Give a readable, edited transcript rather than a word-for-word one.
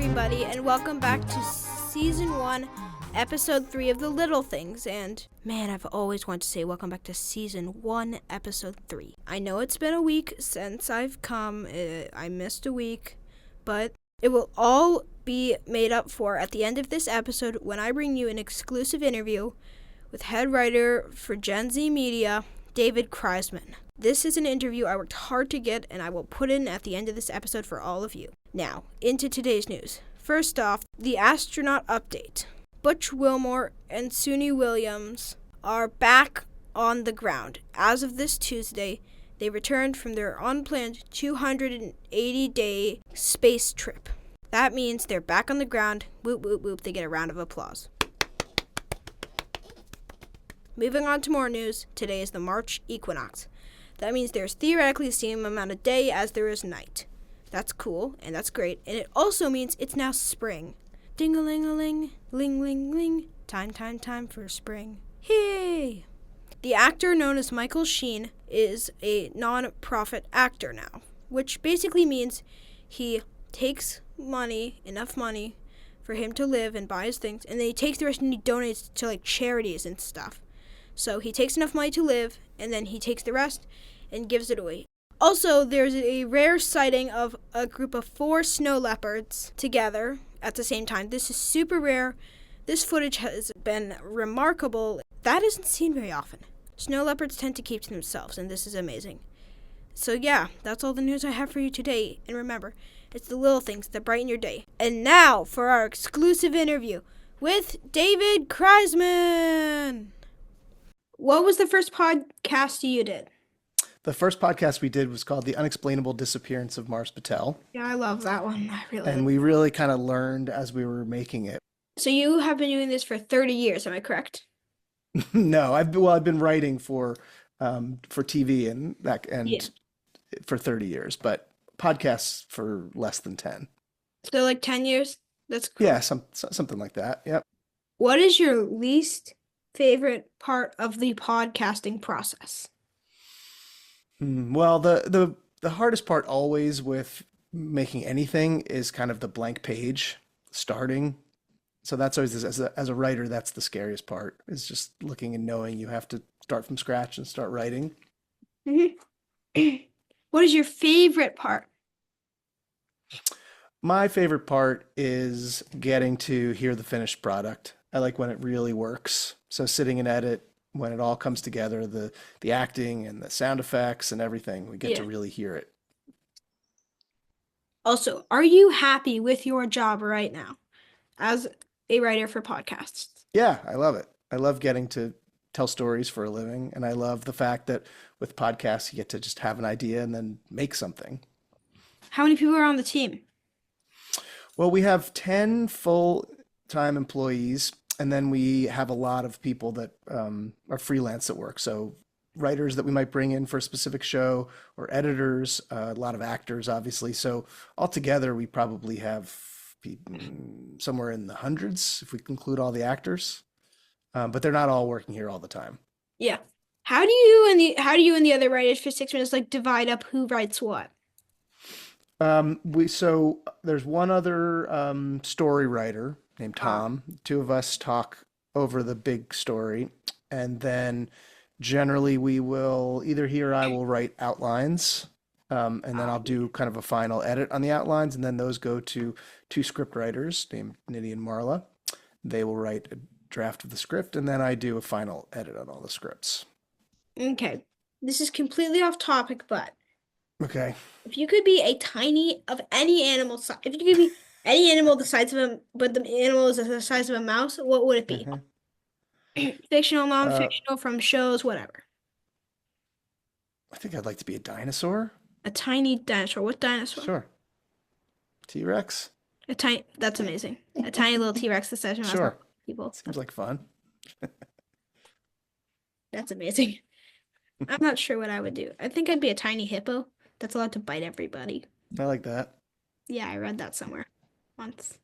everybody, and welcome back to Season 1, Episode 3 of The Little Things. And, man, I've always wanted to say welcome back to Season 1, Episode 3. I know it's been a week since I've come. I missed a week, but it will all be made up for at the end of this episode when I bring you an exclusive interview with head writer for Gen Z Media, David Kreisman. This is an interview I worked hard to get, and I will put in at the end of this episode for all of you. Now, into today's news. First off, the astronaut update. Butch Wilmore and Suni Williams are back on the ground. As of this Tuesday, they returned from their unplanned 280-day space trip. That means they're back on the ground. Whoop, whoop, whoop. They get a round of applause. Moving on to more news, today is the March equinox. That means there's theoretically the same amount of day as there is night. That's cool, and that's great, and it also means it's now spring. Ding-a-ling-a-ling, ling-ling-ling, time for spring. Hey! The actor known as Michael Sheen is a non-profit actor now, which basically means he takes money, enough money, for him to live and buy his things, and then he takes the rest and he donates to, charities and stuff. So he takes enough money to live, and then he takes the rest and gives it away. Also, there's a rare sighting of a group of 4 snow leopards together at the same time. This is super rare. This footage has been remarkable. That isn't seen very often. Snow leopards tend to keep to themselves, and this is amazing. So yeah, that's all the news I have for you today. And remember, it's the little things that brighten your day. And now for our exclusive interview with David Kreisman. What was the first podcast you did? The first podcast we did was called The Unexplainable Disappearance of Mars Patel. Yeah, I love that one. And we really kind of learned as we were making it. So you have been doing this for 30 years, am I correct? No, I've been writing for TV and for 30 years, but podcasts for less than 10. So 10 years? That's cool. Yeah, something like that. Yep. What is your least favorite part of the podcasting process? Well, the hardest part always with making anything is kind of the blank page starting. So that's always, as a writer, that's the scariest part, is just looking and knowing you have to start from scratch and start writing. Mm-hmm. What is your favorite part? My favorite part is getting to hear the finished product. I like when it really works. So sitting and edit, when it all comes together, the acting and the sound effects and everything, we get to really hear it. Also, are you happy with your job right now as a writer for podcasts? Yeah, I love it. I love getting to tell stories for a living, and I love the fact that with podcasts, you get to just have an idea and then make something. How many people are on the team? Well, we have 10 full-time employees, and then we have a lot of people that are freelance at work. So writers that we might bring in for a specific show, or editors, a lot of actors, obviously. So altogether, we probably have somewhere in the hundreds, if we include all the actors. But they're not all working here all the time. Yeah. How do you and the other writers for 6 minutes divide up who writes what? So there's one other story writer named Tom. 2 of us talk over the big story, and then generally we will either he or I will write outlines, and then I'll do kind of a final edit on the outlines, and then those go to 2 script writers named Nidhi and Marla. They will write a draft of the script, and then I do a final edit on all the scripts. Okay, this is completely off topic, but okay. If you could be any animal the size of but the animal is the size of a mouse, what would it be? Fictional, non-fictional, from shows, whatever. I think I'd like to be a dinosaur. A tiny dinosaur. What dinosaur? Sure. T-Rex. That's amazing. A tiny little T-Rex the size of a mouse. Sure. People. Seems like fun. That's amazing. I'm not sure what I would do. I think I'd be a tiny hippo that's allowed to bite everybody. I like that. Yeah, I read that somewhere once.